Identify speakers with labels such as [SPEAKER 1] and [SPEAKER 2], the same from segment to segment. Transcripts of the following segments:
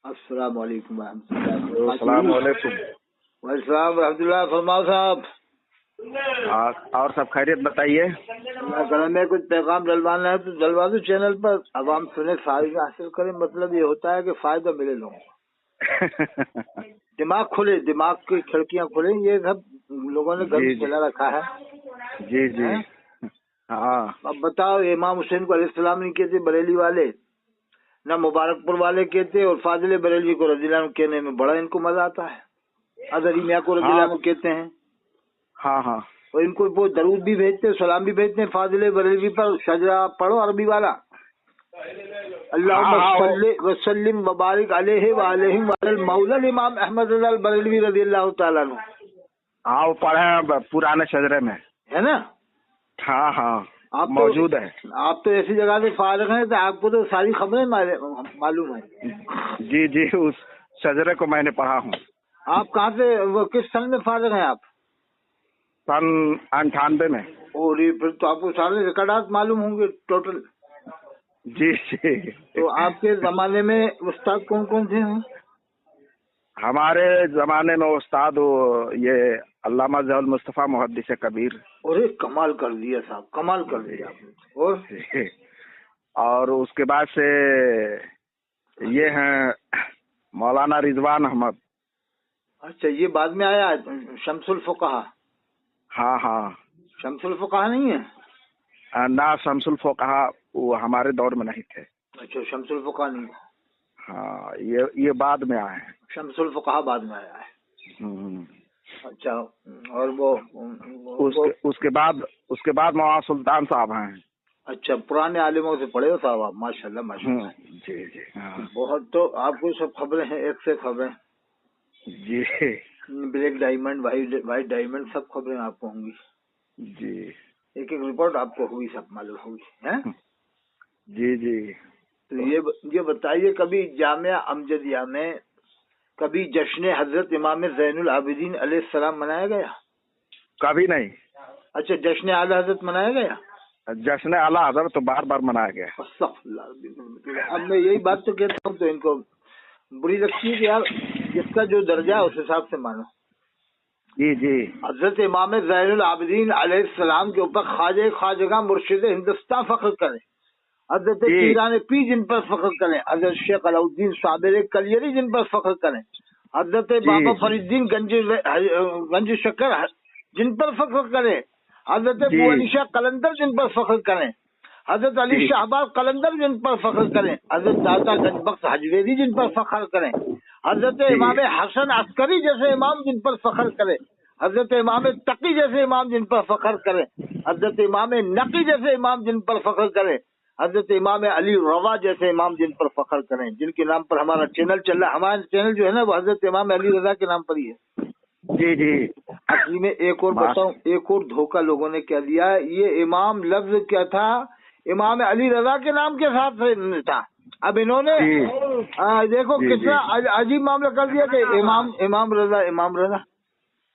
[SPEAKER 1] السلام علیکم ورحمۃ اللہ۔
[SPEAKER 2] السلام علیکم۔
[SPEAKER 1] وعلیکم رحمۃ اللہ۔ فرماؤ صاحب۔
[SPEAKER 2] اور سب خیریت بتائیے۔
[SPEAKER 1] اللہ کرم ہے، کچھ پیغام ڈلوانا ہے تو ڈلوا دو چینل پر، عوام سنے، فائدہ حاصل کریں۔ مطلب یہ ہوتا ہے کہ فائدہ ملے لوگوں کو، دماغ کھلے، دماغ کی کھڑکیاں کھلیں۔ یہ سب لوگوں نے گھر چلا رکھا ہے۔
[SPEAKER 2] جی جی ہاں۔
[SPEAKER 1] اب بتاؤ، امام حسین کو علیہ السلام نہیں کہتے بریلی والے، نہ مبارک پور والے کہتے، اور فاضل بریلوی کو رضی اللہ عنہ کہنے میں بڑا ان کو مزہ آتا ہے۔ ازہری میاں کو رضی اللہ عنہ کہتے ہیں۔ ہاں، اور ان کو وہ درود بھی بھیجتے، سلام بھی بھیجتے ہیں فاضل بریلوی پر۔ شجرہ پڑھو عربی والا، اللہم صلی وسلم وبارک علیہ وعلیہم وعلی المولا الامام احمد رضا البریلوی رضی اللہ تعالیٰ عنہ۔
[SPEAKER 2] ہاں وہ پڑھے ہیں پرانے شجرے میں، ہے
[SPEAKER 1] نا؟
[SPEAKER 2] ہاں ہاں موجود ہے۔
[SPEAKER 1] آپ تو ایسی جگہ سے فارغ ہیں تو آپ کو تو ساری خبریں معلوم ہیں۔
[SPEAKER 2] جی جی، اس شجرے کو میں نے پڑھا ہوں۔
[SPEAKER 1] آپ کہاں سے، وہ کس سن میں فارغ ہیں آپ؟
[SPEAKER 2] سن 98 میں۔
[SPEAKER 1] اور یہ پھر تو آپ کو سارے ریکارڈات معلوم ہوں گے ٹوٹل۔
[SPEAKER 2] جی جی۔
[SPEAKER 1] تو آپ کے زمانے میں استاد کون کون تھے ہیں؟
[SPEAKER 2] ہمارے زمانے میں استاد یہ علامہ ضیاء المصطفیٰ محدث کبیر۔
[SPEAKER 1] اور کمال کر دیا صاحب، کمال کر دیا آپ نے۔
[SPEAKER 2] اور اس کے بعد سے یہ ہیں مولانا رضوان احمد۔
[SPEAKER 1] اچھا، یہ بعد میں آیا شمس الفقہ؟
[SPEAKER 2] ہاں ہاں۔
[SPEAKER 1] شمس الفقہ نہیں ہے؟
[SPEAKER 2] نہ، شمس الفقہ وہ ہمارے دور میں نہیں تھے۔
[SPEAKER 1] اچھا، شمس الفقہ نہیں۔
[SPEAKER 2] ہاں، یہ بعد میں آئے ہیں۔
[SPEAKER 1] شمس الفقہ بعد میں آیا ہے۔ اچھا، اور وہ
[SPEAKER 2] اس کے بعد مولانا سلطان صاحب ہیں۔
[SPEAKER 1] اچھا، پرانے عالموں سے پڑھے ہو صاحب آپ، ماشاء اللہ ماشاء اللہ۔
[SPEAKER 2] جی جی ہاں۔
[SPEAKER 1] بہت، تو آپ کو سب خبریں ہیں، ایک سے خبریں۔
[SPEAKER 2] جی،
[SPEAKER 1] بلیک ڈائمنڈ، وائٹ ڈائمنڈ، سب خبریں آپ کو ہوں گی۔
[SPEAKER 2] جی،
[SPEAKER 1] ایک ایک رپورٹ آپ کو ہوگی، سب معلوم ہوگی ہے۔
[SPEAKER 2] جی جی۔
[SPEAKER 1] تو یہ بتائیے، کبھی جامعہ امجدیہ میں کبھی جشن حضرت امام زین العابدین علیہ السلام منایا گیا؟
[SPEAKER 2] کبھی نہیں۔
[SPEAKER 1] اچھا، جشن اعلی حضرت منایا گیا؟
[SPEAKER 2] جشن اعلی حضرت تو بار بار منایا گیا۔
[SPEAKER 1] اب میں یہی بات تو کہتا ہوں، تو ان کو بری لگتی ہے کہ یار جس کا جو درجہ ہے اس حساب سے مانو۔
[SPEAKER 2] جی جی۔
[SPEAKER 1] حضرت امام زین العابدین علیہ السلام کے اوپر خواجہ خواجگاں مرشد ہندوستان فخر کریں، حضرت پیران پیر جن پر فخر کریں، حضرت شیخ علاؤالدین صابر کلیری جن پر فخر کریں، حضرت بابا فرید الدین گنج شکر جن پر فخر کریں، حضرت ابو علی شاہ قلندر جن پر فخر کریں، حضرت علی شہباز قلندر جن پر فخر کریں، حضرت داتا گنج بخش حجویری جن پر فخر کریں، حضرت امام حسن عسکری جیسے امام جن پر فخر کریں، حضرت امام تقی جیسے امام جن پر فخر کریں، حضرت امام نقی جیسے امام جن پر فخر کریں، حضرت امام علی رضا جیسے امام جن پر فخر کریں، جن کے نام پر ہمارا چینل چل رہا ہے۔ ہمارا چینل جو ہے نا وہ حضرت امام علی رضا کے نام پر ہی ہے۔
[SPEAKER 2] جی جی۔
[SPEAKER 1] اصلی میں ایک اور بتاؤں، ایک اور دھوکہ لوگوں نے کیا دیا ہے، یہ امام لفظ کیا تھا، امام علی رضا کے نام کے ساتھ تھا۔ اب انہوں نے دیکھو کتنا عجیب معاملہ کر دیا کہ امام رضا۔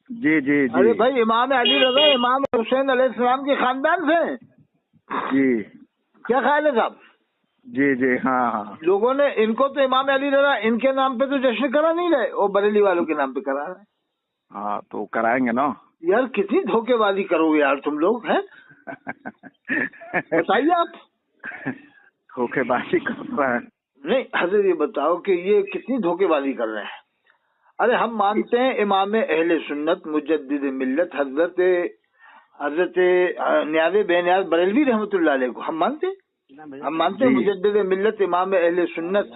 [SPEAKER 2] جی جی۔
[SPEAKER 1] ارے بھائی، امام علی رضا امام حسین علیہ السلام کے خاندان سے۔
[SPEAKER 2] جی،
[SPEAKER 1] کیا خیال ہے صاحب؟
[SPEAKER 2] جی جی ہاں ہاں۔
[SPEAKER 1] لوگوں نے ان کو تو امام علی رضا ان کے نام پہ تو جشن کرا نہیں رہے، وہ بریلی والوں کے نام پہ کرا رہے۔
[SPEAKER 2] ہاں تو کرائیں گے نا
[SPEAKER 1] یار، کتنی دھوکے بازی کرو گے یار تم لوگ، ہیں؟ بتائیے آپ۔
[SPEAKER 2] دھوکے بازی کر رہے ہیں؟ نہیں
[SPEAKER 1] حضرت یہ بتاؤ کہ یہ کتنی دھوکے بازی کر رہے ہیں۔ ارے ہم مانتے ہیں امام اہل سنت مجدد ملت حضرت نیاز بے نیاز بریلوی رحمۃ اللہ علیہ کو ہم مانتے ہیں مجدد ملت امام اہل سنت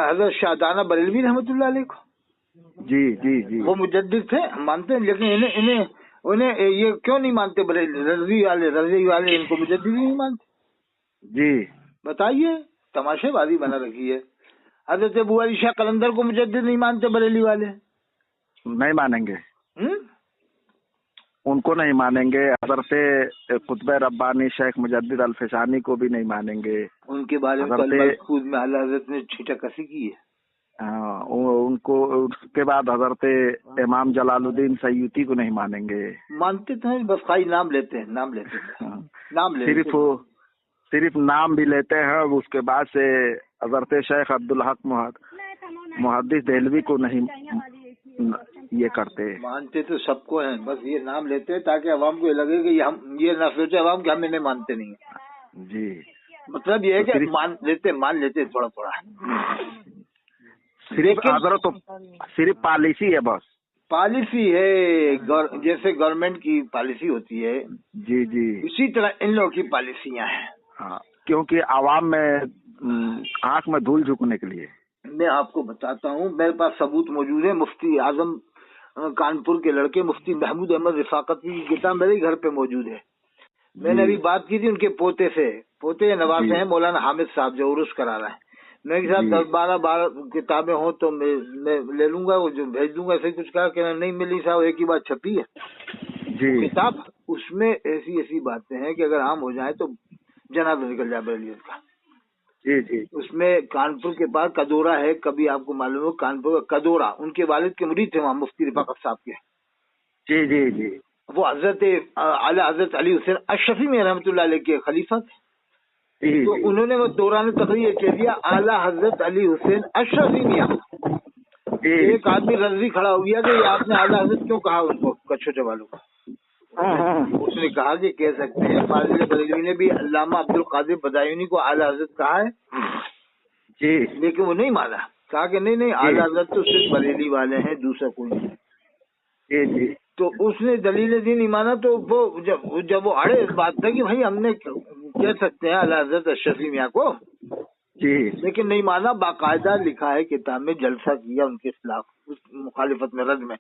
[SPEAKER 1] حضرت شاہدانہ بریلوی رحمۃ اللہ علیہ کو۔
[SPEAKER 2] جی جی جی،
[SPEAKER 1] وہ مجدد تھے، ہم مانتے ہیں، لیکن انہیں یہ کیوں نہیں مانتے؟ رضوی والے ان کو مجدد ہی نہیں مانتے۔
[SPEAKER 2] جی
[SPEAKER 1] بتائیے، تماشے بازی بنا رکھی ہے۔ حضرت ابو علی شاہ قلندر کو مجدد نہیں مانتے بریلی والے،
[SPEAKER 2] نہیں مانیں گے، ان کو نہیں مانیں گے۔ حضرت قطب ربانی شیخ مجدد الفسانی کو بھی نہیں مانیں گے۔
[SPEAKER 1] ان کے بارے میں محفوظ میں اعلیٰ حضرت نے چھیٹا کسی کی ہے۔
[SPEAKER 2] ان کو اس کے بعد حضرت امام جلال الدین سیوطی کو نہیں مانیں گے۔
[SPEAKER 1] مانتے تو ہیں، بس خالی نام لیتے ہیں، نام
[SPEAKER 2] صرف نام بھی لیتے ہیں۔ اس کے بعد سے حضرت شیخ عبدالحق मुहद्दिस देहलवी को नहीं ये करते।
[SPEAKER 1] मानते तो सबको हैं, बस ये नाम लेते हैं ताकि अवाम को ये लगे कि हम ये ना सोचे अवाम कि हम इन्हें मानते नहीं है।
[SPEAKER 2] जी,
[SPEAKER 1] मतलब ये है कि मान लेते थोड़ा थोड़ा।
[SPEAKER 2] सिर्फ आदर तो सिर्फ पॉलिसी है, बस
[SPEAKER 1] पॉलिसी है, जैसे गवर्नमेंट की पॉलिसी होती है
[SPEAKER 2] जी जी,
[SPEAKER 1] इसी तरह इन लोगों की पॉलिसियां हैं।
[SPEAKER 2] हाँ, क्योंकि आवाम में आंख में धूल झुकने के लिए।
[SPEAKER 1] मैं आपको बताता हूँ, मेरे पास सबूत मौजूद है। मुफ्ती आजम कानपुर के लड़के मुफ्ती महमूद अहमद रिफाकती की किताब मेरे घर पे मौजूद है। मैंने अभी बात की थी उनके पोते से, पोते नवासे हैं मौलाना हामिद साहब जो उर्स करा रहे हैं। मेरे साथ 10-12 किताबें हो तो मैं ले लूंगा, वो जो भेज दूंगा। ऐसे कुछ कहा कि नहीं मिली साहब, एक ही बात छपी है
[SPEAKER 2] जी
[SPEAKER 1] किताब, उसमें ऐसी बातें हैं कि अगर आम हो जाए तो जनाजा निकल जाए बरेलियत का।
[SPEAKER 2] जी जी,
[SPEAKER 1] उसमें कानपुर के पास कदोरा है, कभी आपको मालूम हो कानपुर का कदोरा, उनके वालिद के मुरीद थे वहाँ मुफ्ती रिफाकत साहब के।
[SPEAKER 2] जी जी जी,
[SPEAKER 1] वो आला हजरत अली हुसैन अशरफी में रहमतुल्लाह अलैह के खलीफा थे। तो उन्होंने वो दौरान तकरीर कह दिया आला हजरत अली हुसैन अशरफी मियां। एक आदमी रजी खड़ा हो गया कि ये आपने आला हजरत क्यों कहा उनको, छोटे वालों को। उसने कहा कि कह सकते हैं फाजिल बरेलवी ने भी अल्लामा अब्दुल कादिर बदायूनी को आला हजरत कहा है
[SPEAKER 2] जी,
[SPEAKER 1] लेकिन वो नहीं माना। कहा कि नहीं आला हजरत तो सिर्फ बरेली वाले हैं, दूसरा कोई नहीं।
[SPEAKER 2] जी जी,
[SPEAKER 1] तो उसने दलील दी नहीं माना। तो वो जब वो अड़े इस बात था कि भाई हमने कह सकते हैं आला हजरत अशरफी मियां को
[SPEAKER 2] जी,
[SPEAKER 1] लेकिन नहीं माना। बाकायदा लिखा है किताब में, जलसा किया उनके खिलाफ उस मुखालिफत में रद में।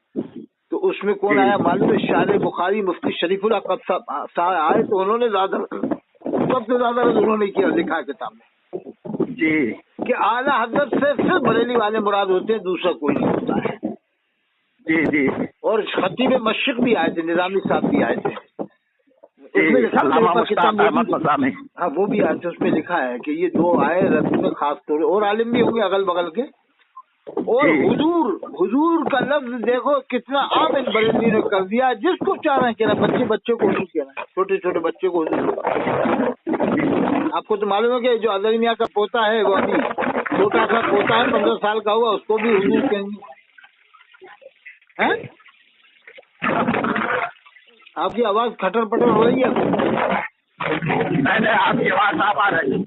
[SPEAKER 1] तो उसमें कौन आया मालूम है? शाह बुखारी मुफ्ती शरीफुल अक़ब साहब आए तो उन्होंने सबसे ज्यादा उन्होंने किया, लिखा है किताब में
[SPEAKER 2] जी
[SPEAKER 1] कि आला हजरत से सिर्फ बरेली वाले मुराद होते हैं, दूसरा कोई नहीं होता है।
[SPEAKER 2] जी जी,
[SPEAKER 1] और खतीब मशरिक़ भी आए थे, निजामी साहब भी आए थे। उसमें लिखा हाँ वो भी आए थे। उसमें लिखा है कि ये दो आए रद्द में खास तौर, और आलिम भी होंगे अगल बगल के। और हुजूर का लफ्ज देखो कितना आम इन बरेली ने कर दिया, जिसको चाह रहे हैं कहना, बच्चे को हुजूर कहना, छोटे छोटे बच्चे को हुजूर। आपको तो मालूम है कि जो अज़हरी मियां का पोता है वो अभी छोटा सा पोता है, 15 साल का हुआ, उसको भी हुजूर कहेंगे। आपकी आवाज खटर पटर हो रही है।
[SPEAKER 2] नहीं आपकी आवाज आप आ रही।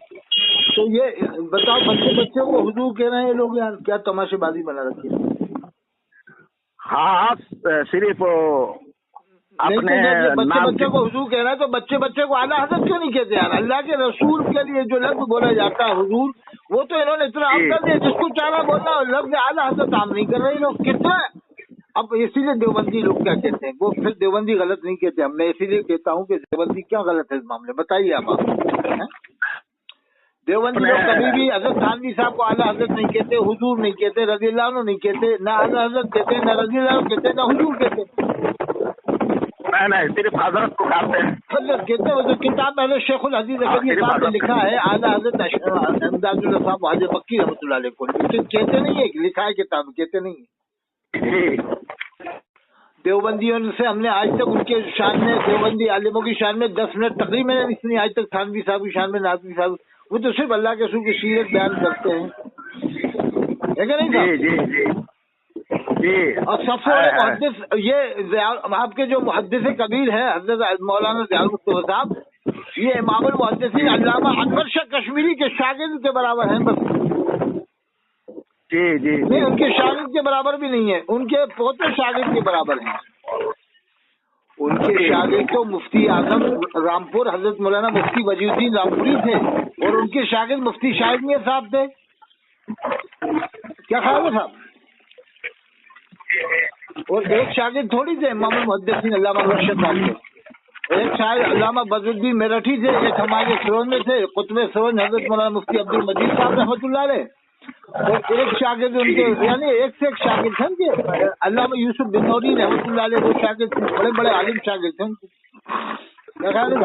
[SPEAKER 1] तो ये बताओ बच्चे को हुजूर कह रहे हैं ये लोग, यार क्या तमाशेबाजी बना रखी है।
[SPEAKER 2] हाँ, सिर्फ अपने
[SPEAKER 1] बच्चे को हुजूर कह रहा है तो बच्चे को आला हजरत क्यों नहीं कहते यार? अल्लाह के रसूल के लिए जो लफ्ज बोला जाता है हुजूर, वो तो इन्होंने इतना आम कर दिया, जिसको चाह रहा बोलना लफ्ज आला हजरत आम नहीं कर रहे लोग कितना। अब इसीलिए देवबंदी लोग क्या कहते हैं, वो फिर देवबंदी गलत नहीं कहते। मैं इसीलिए कहता हूँ कि देवबंदी क्या गलत है इस मामले, बताइए आप। देवबंदी लोग कभी भी हजरत थानवी साहब को आला हजरत नहीं कहते, हुजूर नहीं कहते, रज़ी अल्लाह अन्हु नहीं कहते, ना आला हजरत कहते, ना रज़ी अल्लाह अन्हु कहते, ना हुजूर कहते।
[SPEAKER 2] नहीं सिर्फ हजरत को कहते हैं,
[SPEAKER 1] हजरत कहते हैं। तो किताब में शेखुल हदीस साहब ने लिखा है आला हजरत इमदादुल्लाह साहब हाजी मक्की रहमतुल्लाह अलैह को, लेकिन कहते नहीं है, लिखा है किताब, कहते नहीं है। देवबंदियों से हमने आज तक उनके शान में, देवबंदी आलिमों की शान में 10 मिनट तकरीर मैंने नहीं सुनी आज तक। थानवी साहब की शान में, नाज़वी साहब, वो तो सिर्फ अल्लाह के रसूल की सीरत बयान करते हैं, है क्या नहीं साहब?
[SPEAKER 2] जी।
[SPEAKER 1] और सबसे बड़े मुहद्दिस ये आपके जो मुहद्दिस कबीर है हजरत मौलाना ज़ियाउल मुस्तफ़ा साहब, ये इमामुल मुहद्दिसीन अल्लामा अनवर शाह कश्मीरी के शागिर्द के बराबर हैं बस।
[SPEAKER 2] जी
[SPEAKER 1] नहीं, उनके शागिर्द के बराबर भी नहीं है, उनके पोते शागिर्द के बराबर हैं। उनके शागिर्द तो मुफ्ती आजम रामपुर हजरत मौलाना मुफ्ती वजीउद्दीन रामपुरी थे, और उनके शागिर्द मुफ्ती शाहिद मियां साहब थे। क्या ख्याल है साहब? और एक शागिर्द थोड़ी थे इमामुल मुहद्दिसीन अल्लामा अनवर शाह साहब थे, एक शायद अल्लामा बदरुद्दीन मेरठी थे, एक हमारे सरोज में थे कुतुब सरोज हजरत मौलाना मुफ्ती अब्दुल मजीद साहब रहमतुल्लाह अलैह, और एक शागिर्द उनके, यानी एक से एक शागिर्द थे उनके। अल्लामा यूसुफ बिनौरी रहमतुल्लाह अलैह, वो शागिर्द थे, बड़े बड़े आलिम शागिर्द थे उनके। क्या ख्याल है?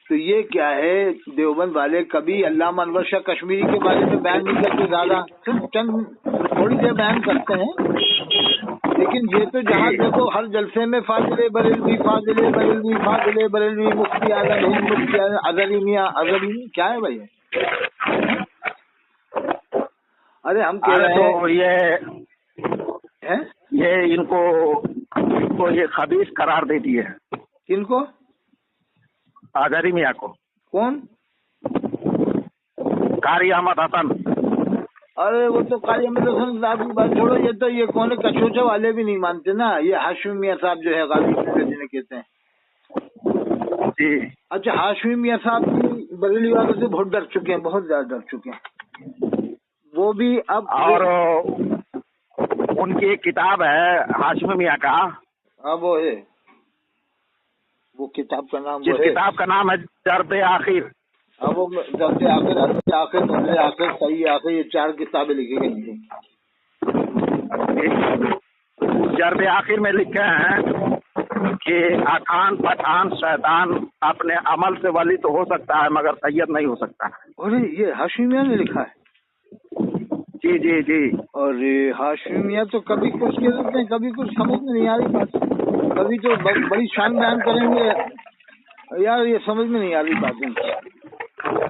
[SPEAKER 1] तो ये क्या है, देवबंद वाले कभी अल्लामा अनवर शाह कश्मीरी के बारे में बयान नहीं करते, ज्यादा सिर्फ चंद थोड़ी देर बयान करते हैं। लेकिन ये तो जहाँ देखो हर जलसे में फाजिले बरेलवी, फाजिले बरेलवी, फाजिले बरेलवी, मुफ्ती आजम हिंद, मुफ्ती अज़हरी मियां, अज़हरी क्या है भाई? अरे हम कह रहे
[SPEAKER 2] तो
[SPEAKER 1] हैं
[SPEAKER 2] ये इनको ये खबीस करार दे दिए।
[SPEAKER 1] किनको?
[SPEAKER 2] अजहरी मियाँ को।
[SPEAKER 1] कौन?
[SPEAKER 2] कारी अहमद हसन।
[SPEAKER 1] अरे वो तो कारी अहमद हसन साहब की बात छोड़ो, ये तो ये कौन है, कचोचा वाले भी नहीं मानते ना, ये हाशमी मियाँ साहब जो है गाजी जिन्हें कहते हैं
[SPEAKER 2] जी।
[SPEAKER 1] अच्छा, हाशमी मियाँ साहब की बरेली वालों से बहुत डर चुके हैं, बहुत ज्यादा डर चुके हैं वो भी अब।
[SPEAKER 2] और उनकी एक किताब है हाशमी मियाँ का।
[SPEAKER 1] हाँ वो है, वो किताब का नाम
[SPEAKER 2] जिस किताब का नाम है जर्दे आखिर।
[SPEAKER 1] हाँ वो जर्दे आखिर, हद आखिर, बदले आखिर, सही आखिर, ये 4 किताबें लिखी गई थी।
[SPEAKER 2] जर्दे आखिर में लिखे हैं कि अखान पठान शैतान अपने अमल से वली तो हो सकता है मगर सैयद नहीं हो सकता।
[SPEAKER 1] अरे ये हाशमी मियाँ ने लिखा है?
[SPEAKER 2] जी जी जी।
[SPEAKER 1] अरे हाशमी मियाँ तो कभी कुछ कह देते हैं, कभी कुछ समझ में नहीं आ रही बात, कभी तो बड़ी शान बयान करेंगे यार, ये समझ में नहीं आ रही बातें।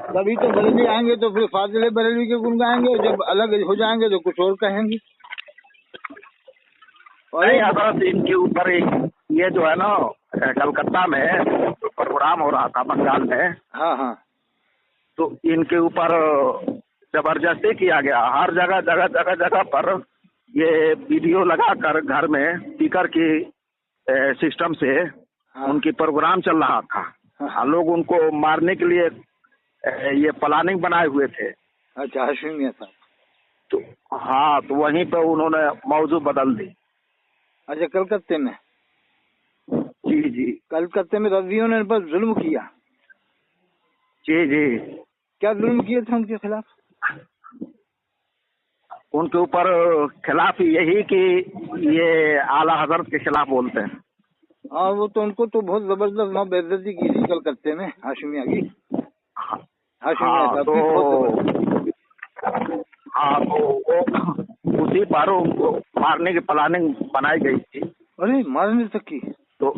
[SPEAKER 1] कभी तो बरेली आएंगे तो फिर फाजिले बरेली के गुण गाएंगे, जब अलग हो जाएंगे तो कुछ और कहेंगे।
[SPEAKER 2] अरे हजरत इनके ऊपर ये जो है ना कलकत्ता में प्रोग्राम हो रहा था बंगाल में।
[SPEAKER 1] हाँ हाँ।
[SPEAKER 2] तो इनके ऊपर जबरदस्ती किया गया, हर जगह जगह जगह जगह पर ये वीडियो लगाकर घर में स्पीकर की सिस्टम से उनकी प्रोग्राम चल रहा था। लोग उनको मारने के लिए ये प्लानिंग बनाए हुए थे।
[SPEAKER 1] अच्छा, हाशमी मियाँ साहब।
[SPEAKER 2] तो हाँ, तो वहीं पे उन्होंने मौजू बदल दी।
[SPEAKER 1] अच्छा, कलकत्ते में?
[SPEAKER 2] जी जी।
[SPEAKER 1] कलकत्ते में रद्दियों ने पर जुल्म किया?
[SPEAKER 2] जी जी।
[SPEAKER 1] क्या जुल्म किए थे उनके खिलाफ?
[SPEAKER 2] उनके ऊपर खिलाफ यही कि ये आला हजरत के खिलाफ बोलते हैं।
[SPEAKER 1] हाँ, वो तो उनको तो बहुत जबरदस्त वहाँ बेइज्जती की थी कलकत्ते में हाशमी मियाँ की। हाशमी मियाँ साहब की बहुत।
[SPEAKER 2] हाँ, तो उसी पर उनको मारने की प्लानिंग बनाई गई थी।
[SPEAKER 1] अरे मारने तक की? तो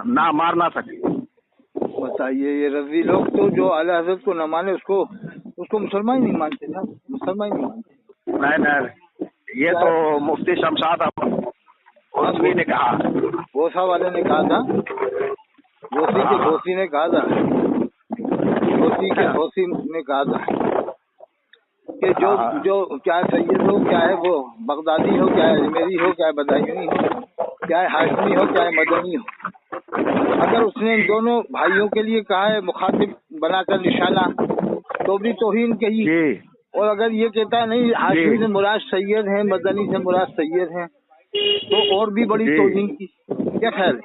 [SPEAKER 2] ना मार ना सके।
[SPEAKER 1] बताइए, ये रज़ी लोग तो जो आला हज़रत को न माने उसको मुसलमान नहीं मानते ना, मुसलमान नहीं मानते।
[SPEAKER 2] नहीं, ये तो मुफ्ती शमशाद घोसी ने कहा,
[SPEAKER 1] घोसा वाले ने कहा था, घोसी के घोसी ने कहा था, घोसी के घोसी ने कहा था कि जो क्या सैयद हो, क्या है वो बगदादी हो, क्या है अजमेरी हो, क्या है बदायूनी हो, क्या है हाशमी हो, क्या है मदनी हो, अगर उसने इन दोनों भाइयों के लिए कहा है मुखातिब बनाकर निशाना, तो भी तौहीन कही। और अगर ये कहता है नहीं हाशमी से मुराद सैयद है, मदनी से मुराद सैयद है, तो और भी बड़ी तौहीन की। क्या ख्याल है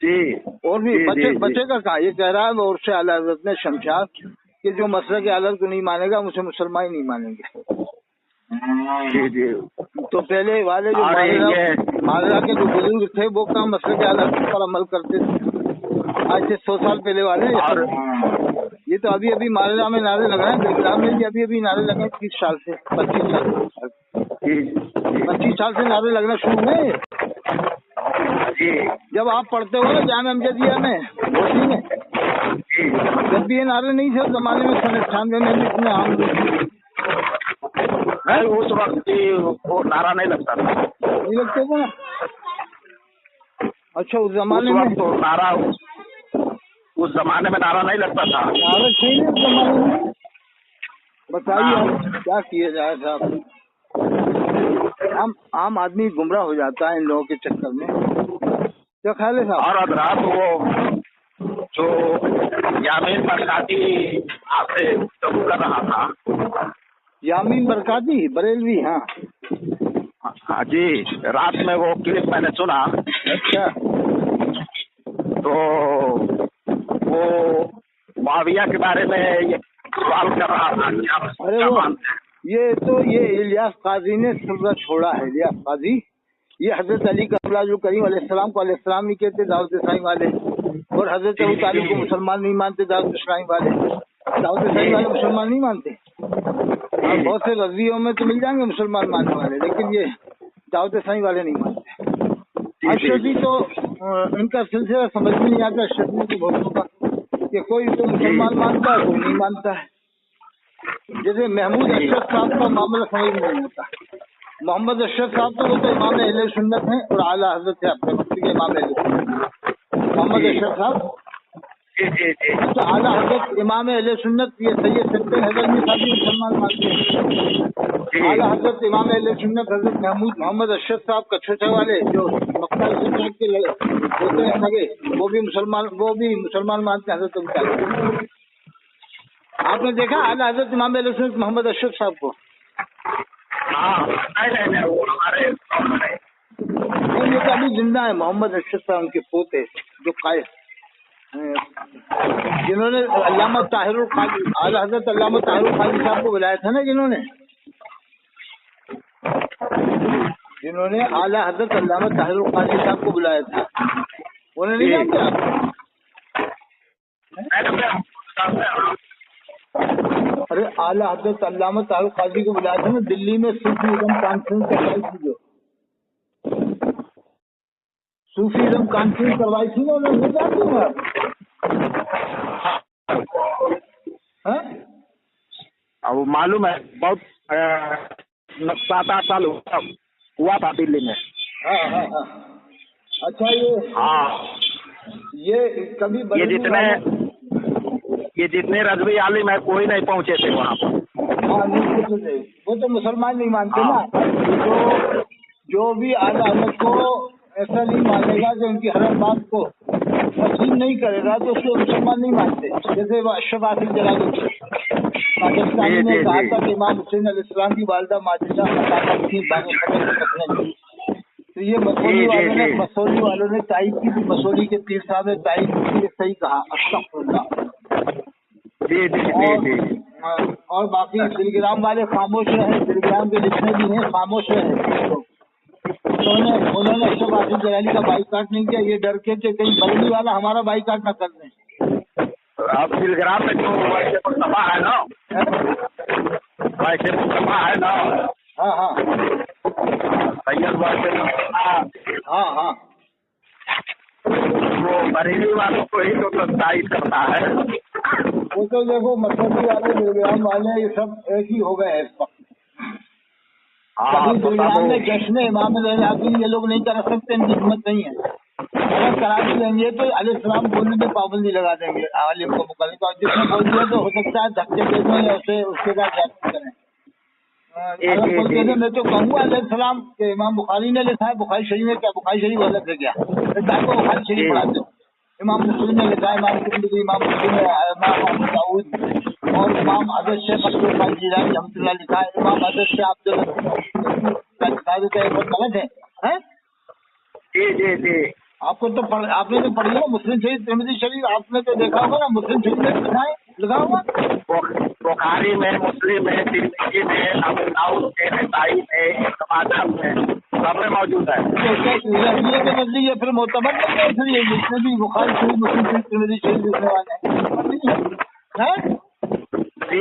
[SPEAKER 1] जी? और भी बचेगा कहा? ये कह रहा है और से आला हज़रत ने शमशाद कि जो मसलक के आला को नहीं मानेगा उसे मुसलमान ही नहीं मानेंगे।
[SPEAKER 2] जी जी।
[SPEAKER 1] तो पहले वाले जो मालरा के जो बुजुर्ग थे वो काम मसलक के आला पर अमल करते थे। आज से 100 साल पहले वाले और ये तो अभी अभी मालरा में नारे लगा है, गुजरात में भी अभी अभी नारे लगे 30 साल से 25 साल से नारे लगना शुरू हुए। जब आप पढ़ते हो ना जामिया अमजदिया में घोसी में, जब भी ये नारे नहीं थे जमाने में 98 में भी इतने आम
[SPEAKER 2] नहीं, उस वक्त वो नारा नहीं लगता था।
[SPEAKER 1] नहीं लगते थे ना? अच्छा, उस जमाने में
[SPEAKER 2] तो नारा, उस जमाने में नारा नहीं लगता था।
[SPEAKER 1] नारा थे नहीं उस जमाने में। बताइए क्या किया जाए साहब, आम आदमी गुमराह हो जाता है इन लोगों के चक्कर में। क्या ख्याल है साहब?
[SPEAKER 2] और रात वो जो यामीन बरकाती आपसे गुफ्तगू कर रहा था,
[SPEAKER 1] यामीन बरकाती बरेलवी। हाँ
[SPEAKER 2] हाँ जी, रात में वो क्लिप मैंने सुना।
[SPEAKER 1] अच्छा,
[SPEAKER 2] तो वो मुआविया के बारे में ये सवाल कर रहा था।
[SPEAKER 1] अरे वो ये तो ये इलियास काजी ने सिलसिला छोड़ा है। इलियास काजी ये हजरत अली करीम अलैहिस्सलाम को अलैहिस्सलाम नहीं कहते दाऊद इस्लामी वाले, और हजरत अबू तालिब को मुसलमान नहीं मानते दाऊद इस्लामी वाले। दाऊद इस्लामी वाले मुसलमान नहीं मानते। और बहुत से रज़ियों में तो मिल जाएंगे मुसलमान मानने वाले, लेकिन ये दाऊद इस्लामी वाले नहीं मानते। अशरफी तो इनका सिलसिला समझ में नहीं आता अशरफी की बहुतों का, कि कोई तो मुसलमान मानता है कोई नहीं मानता है। जैसे महमूद अशरफ साहब का मामला समझ में नहीं आता। मोहम्मद अशरफ साहब तो वो तो इमाम अहले सुन्नत हैं और आला हजरत है अपने वक्त के इमाम अहले सुन्नत। मोहम्मद अशरफ साहब तो आला हजरत इमाम अहले सुन्नत, ये सैयद सत्तर हजरत साहब मुसलमान मानते हैं। आला हजरत इमाम अहले सुन्नत हजरत महमूद मोहम्मद अशरफ साहब कछोचा वाले जो मक्का साहब के होते हैं लगे, वो भी मुसलमान मानते हैं हजरत उनका। आपने देखा आला हजरत इमाम अहले सुन्नत मोहम्मद अशरफ साहब को? नहीं, ये तो अभी जिंदा है मोहम्मद अशरफ साहब, उनके पोते जो कायद जिन्होंने अल्लामा ताहिरुल काजी, आला हजरत अल्लामा ताहिरुल काजी साहब को बुलाया था ना, जिन्होंने आला हजरत अल्लामा ताहिरुल काजी साहब को बुलाया था, उन्हें नहीं जानते आप? अरे आला हजरत अल्लामा ताहिरुल काजी को बुलाया था ना दिल्ली में, सूफीज़म कॉन्फ्रेंस करवाई थी, जो सूफीज़म कॉन्फ्रेंस करवाई थी ना, उन्हें नहीं जानते हैं आप?
[SPEAKER 2] अब मालूम है, बहुत 7-8 साल हुआ था दिल्ली में।
[SPEAKER 1] हाँ। अच्छा, ये कभी
[SPEAKER 2] ये जितने रजवी आलिम है कोई नहीं पहुंचे थे वहाँ पर।
[SPEAKER 1] हाँ, नहीं पहुंचे, वो तो मुसलमान नहीं मानते ना। तो जो भी आला हजरत को ऐसा नहीं मानेगा कि उनकी हर बात को तस्लीम नहीं करेगा तो उसको मुसलमान नहीं मानते। जैसे वो अशरफ आसिफ जलाली पाकिस्तानी ने कहा था कि इमाम हुसैन अलैहिस्सलाम की वालिदा माजिदा थी, तो ये मसौली वालों ने तारीफ की थी, मसौली के पीर साहब ने तारीफ की, सही कहा, अस्तगफिरुल्लाह। और बाकी दिलग्राम वाले खामोश रहे, दिलग्राम के लिखने भी हैं खामोश रहे। उन्होंने अशरफ आसिफ जलाली का बाइकाट नहीं किया, ये डर के कहीं बरेली वाला हमारा बाइकाट न कर दें।
[SPEAKER 2] आप दिलग्राम में जो वैसे मुस्तफा है ना, वैसे मुस्तफा है ना।
[SPEAKER 1] हाँ
[SPEAKER 2] सैयद वैसे मुस्तफा।
[SPEAKER 1] हाँ
[SPEAKER 2] वो बरेली वालों को ही तो तारीफ करता है।
[SPEAKER 1] वो तो देखो मसौली वाले दिलग्राम वाले ये सब एक ही हो गए हैं इस वक्त। कभी दिलग्राम में जश्न इमाम ये लोग नहीं कर सकते, इनकी हिम्मत नहीं है। अगर करा भी देंगे तो अलैहिस्सलाम बोलने में पाबंदी लगा देंगे आलिम को मुकल्लिद, और जिसने बोल दिया तो हो सकता है धक्के दे दें या उसके साथ क्या करें। अगर बोलते हैं मैं तो कहूँगा अलैहिस्सलाम के इमाम बुखारी ने लिखा है, बुखारी शरीफ में क्या, बुखारी शरीफ अलग है क्या? बुखारी शरीफ पढ़ाते हो, इमाम मुस्लिम ने लिखा है, इमाम तिरमिज़ी, इमाम मुस्लिम ने, इमाम अबू दाऊद और इमाम हज़रत शेख अब्दुल कादिर जिलानी रहमतुल्लाह लिखा है, इमाम हज़रत शेख अब्दुल गलत है?
[SPEAKER 2] जी।
[SPEAKER 1] आपको तो आपने तो पढ़ी है मुस्लिम शरीफ, तिरमिज़ी शरीफ, आपने तो देखा होगा ना, मुस्लिम शरीफ में लिखा होगा,
[SPEAKER 2] बुखारी में, मुस्लिम में, तिरमिज़ी में, अबू दाऊद में, नसाई में, इब्न माजा में, सब में मौजूद है। तो
[SPEAKER 1] ये के नजरिए फिर मोतबर नहीं है, इसलिए जितने भी बुखारी शरीफ, मुस्लिम शरीफ, तिरमिज़ी शरीफ लिखने वाले हैं।
[SPEAKER 2] जी।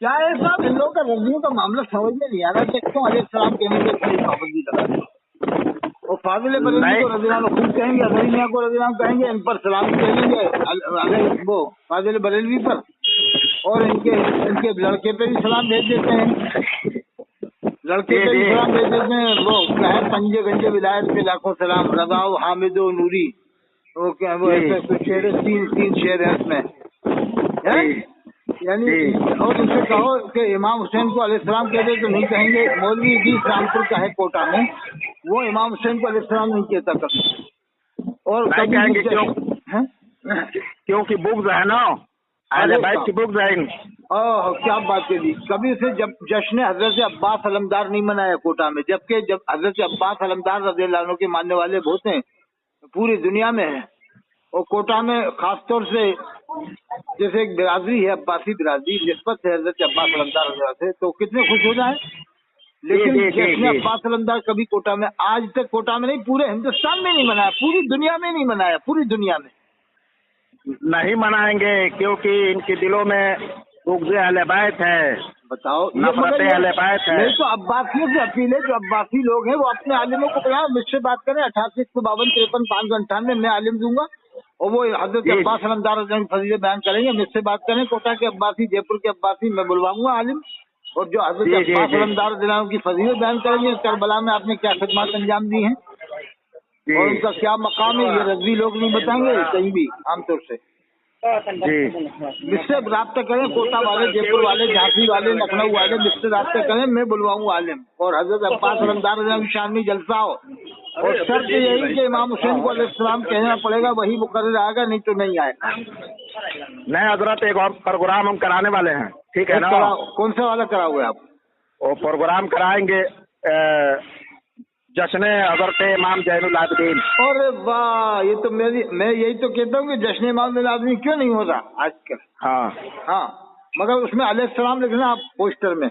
[SPEAKER 1] क्या है साहब, इन लोगों का रजियों का मामला समझ में नहीं आ रहा कि क्यों अलैहिस्सलाम कहने के लिए पाबंदी लगा। वो फाजिल बरेलवी को रज़ियल्लाहु खुद कहेंगे, अज़हरी मियां को रज़ियल्लाहु कहेंगे, इन पर सलाम कहेंगे वो फाजिल बरेलवी पर, और इनके लड़के पे भी सलाम भेज देते हैं, लड़के पे भी सलाम भेज देते हैं। वो क्या है, पंजे गंजे विलायत पे लाखों सलाम, रज़ाओ हामिदो नूरी, वो क्या वो ऐसे कुछ शेर, तीन शेर है उसमें, यानी। और उनसे कहो कि इमाम हुसैन को अलैहिस्सलाम कह दे तो नहीं कहेंगे। मौलवी इदरीस रामपुर का है कोटा में, वो इमाम हुसैन को अलैहिस्सलाम नहीं कहता कभी, और कभी
[SPEAKER 2] क्योंकि बुग़्ज़ है ना, अहले बैत की बुग़्ज़ है।
[SPEAKER 1] क्या बात कर दी। कभी से जब जश्न हजरत अब्बास अलमदार नहीं मनाया कोटा में, जबकि जब हजरत अब्बास अलमदार रज़ियल्लाहु अन्हु के मानने वाले बहुत हैं, पूरी दुनिया में है, और कोटा में खासतौर से जैसे एक बिरादरी है अब्बासी बिरादरी, निस्बत है हजरत अब्बास अलमदार से, तो कितने खुश हो जाए। लेकिन जश्न अब्बास अलमदार कभी कोटा में, आज तक कोटा में नहीं, पूरे हिंदुस्तान में नहीं मनाया, पूरी दुनिया में नहीं मनाया, पूरी दुनिया में
[SPEAKER 2] नहीं मनाएंगे, क्योंकि इनके दिलों में बुग़्ज़ अहले बैत है।
[SPEAKER 1] बताओ,
[SPEAKER 2] नफ़रत अहले बैत है।
[SPEAKER 1] नहीं तो अब्बासियों से अपील है, जो अब्बासी लोग हैं वो अपने आलिमों को बुलाएं, मुझसे बात करें, 88 152 53 598 मैं आलिम दूंगा, और वो हजरत अब्बास अलमदार की फजीलत बयान करेंगे, मुझसे बात करें, कोटा के अब्बासी, जयपुर के अब्बासी, मैं बुलवाऊंगा आलिम, और जो हजरत अब्बास अलमदार की फजीलत बयान करेंगे, करबला में आपने क्या खिदमत अंजाम दी हैं और उनका क्या मकाम है, ये रजवी लोग नहीं बताएंगे कहीं भी आमतौर से। मुझसे रब्ता करें, कोटा वाले, जयपुर वाले, झांसी वाले, लखनऊ वाले, मुझसे रब्ता करें, मैं बुलवाऊंगा आलिम, और हजरत अब्बास अलमदार की शान में जलसा हो, और शर्त यही कि इमाम हुसैन को अलैहिस्सलाम कहना पड़ेगा, वही मुकर्रर आएगा, नहीं तो नहीं आएगा।
[SPEAKER 2] नहीं हजरत, एक और प्रोग्राम हम कराने वाले हैं, ठीक है ना?
[SPEAKER 1] कौन सा वाला कराओगे आप?
[SPEAKER 2] वो प्रोग्राम कराएंगे जश्न हजरत इमाम जैनुल आबिदीन।
[SPEAKER 1] और वाह, ये तो मैं यही तो कहता हूँ कि जश्न इमाम जैनुल आबिदीन क्यों नहीं हो रहा आजकल। हाँ, मगर उसमें अलैहिस्सलाम लिखना आप पोस्टर में।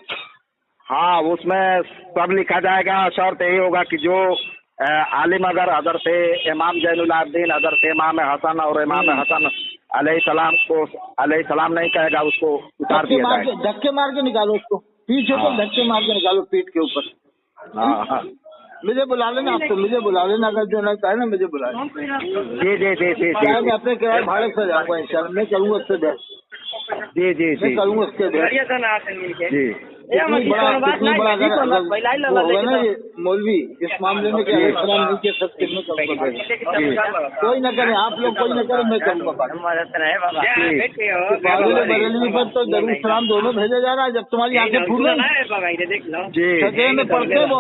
[SPEAKER 2] हाँ, उसमें सब लिखा जाएगा, शर्त यही होगा कि जो आलिम अगर हजरत इमाम जैनुल आबिदीन, हजरत इमाम हसन और इमाम हसन अलैहिस्सलाम को अलैहिस्सलाम नहीं कहेगा, उसको उतार दिया जाएगा।
[SPEAKER 1] धक्के मार के निकालो उसको, पीछे को धक्के मार के निकालो पीठ के ऊपर।
[SPEAKER 2] हाँ,
[SPEAKER 1] मुझे बुला लेना, आप तो मुझे बुला लेना, अगर जो ना कहे ना मुझे बुला लेना। मैं अपने किराए भाड़े से जाऊँगा इंशाल्लाह, मैं करूँगा उससे बहस। मैं करूँगा उसके बहस। इतनी बड़ा होगा ना ये मौलवी, इस मामले में क्या अलैहिस्सलाम नहीं कह सकते, मैं करूँगा। कोई न करे, आप लोग कोई न करे, मैं करूँगा। बरेलवी पर तो दरूद सलाम दोनों भेजा जा रहा है। जब तुम्हारी आंखें फूल गई सजे में पढ़ते, वो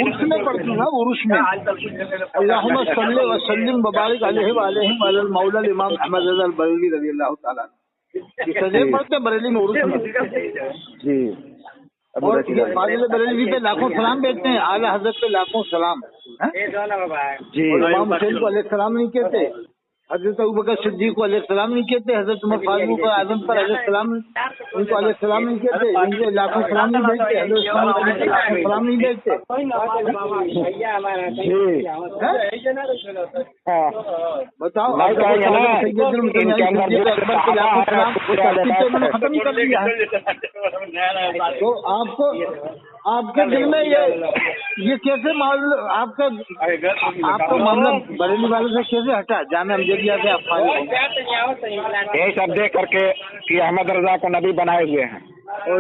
[SPEAKER 1] उर्स में पढ़ती ना, उर्स में अल्लाहुम्मा सल्ली व सल्लिम व बारिक अलैहि व अलैहिम अलल मौला इमाम अहमद रज़ा बरेलवी रज़ियल्लाहु ताला, सजे पढ़ते बरेली में, उर्स में जी। और फाजिल बरेलवी पे लाखों सलाम भेजते हैं, आला हजरत पे लाखों सलाम जी। और इमाम हुसैन को अलैहिस्सलाम नहीं कहते, हजरत अबू बकर सिद्दीक को अलैहिस्सलाम नहीं कहते, हजरत उमर फारूक आजम पर अलैहिस्सलाम उनको अलैहिस्सलाम नहीं कहते, इनके लाखों सलाम नहीं भेजते, हजरत लाखों सलाम नहीं भेजते। बताओ, खत्म कर दिया है। तो आपके दिल में ये कैसे मामला, आपका मामला बरेली वालों से कैसे हटा, जामे अमजदिया से आप
[SPEAKER 2] यही सब देख करके कि अहमद रजा को नबी बनाए हुए हैं।
[SPEAKER 1] और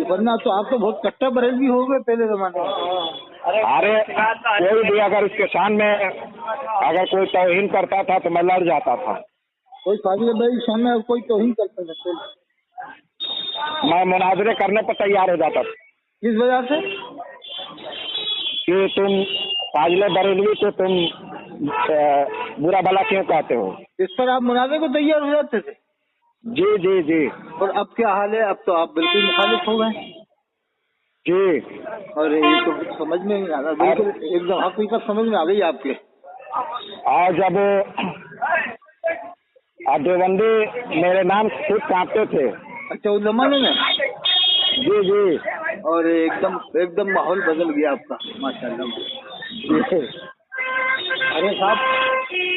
[SPEAKER 1] वरना तो आप तो बहुत कट्टा बरेलवी हो गए पहले जमाने में।
[SPEAKER 2] अरे कोई भी अगर इसके शान में अगर कोई तौहीन करता था तो मैं लड़ जाता था।
[SPEAKER 1] कोई फाजिल भाई शान में कोई तौहीन करता था,
[SPEAKER 2] मैं मुनाजरे करने पर तैयार हो जाता था।
[SPEAKER 1] किस वजह से?
[SPEAKER 2] कि तुम फाजिल बरेलवी को तुम बुरा भला क्यों कहते हो,
[SPEAKER 1] इस पर आप मुनाजरे को तैयार हो जाते थे।
[SPEAKER 2] जी जी जी।
[SPEAKER 1] और अब क्या हाल है? अब तो आप बिल्कुल मुखालिफ हो गए
[SPEAKER 2] जी।
[SPEAKER 1] और ये तो समझ में नहीं आ रहा, बिल्कुल एकदम हकीकत समझ में आ गई आपके।
[SPEAKER 2] और जब देवबंदी मेरे नाम खुद कांपते थे।
[SPEAKER 1] अच्छा, उस जमाने में?
[SPEAKER 2] जी जी।
[SPEAKER 1] और एकदम माहौल बदल गया आपका, माशाल्लाह। अरे साहब,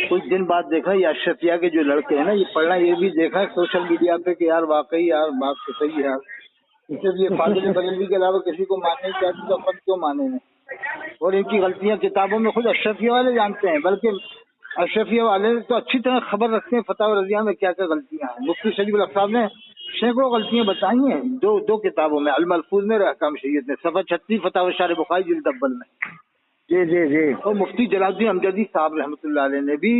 [SPEAKER 1] कुछ दिन बाद देखा ये अशरफिया के जो लड़के हैं ना, ये पढ़ना, ये भी देखा सोशल मीडिया पे कि यार वाकई यार बात तो सही है यार, इसलिए फाजिल बरेलवी के अलावा किसी को मानने नहीं चाहते तो अपन क्यों माने नहीं। और इनकी गलतियां किताबों में खुद अशरफिया वाले जानते हैं, बल्कि अशरफिया वाले तो अच्छी तरह खबर रखते हैं फतवा रज़िया में क्या क्या गलतियां हैं। मुफ्ती शरीफ अल साहब ने सैकड़ों गलतियां बताई हैं दो किताबों में, अल मलफूज में, अहकाम शरीयत में, सफ़ा 36 फतवा शार बुखारी जिल्द अव्वल में।
[SPEAKER 2] जी जी जी।
[SPEAKER 1] और मुफ्ती जलालुद्दीन अमजदी साहब रहमतुल्लाह अलैह ने भी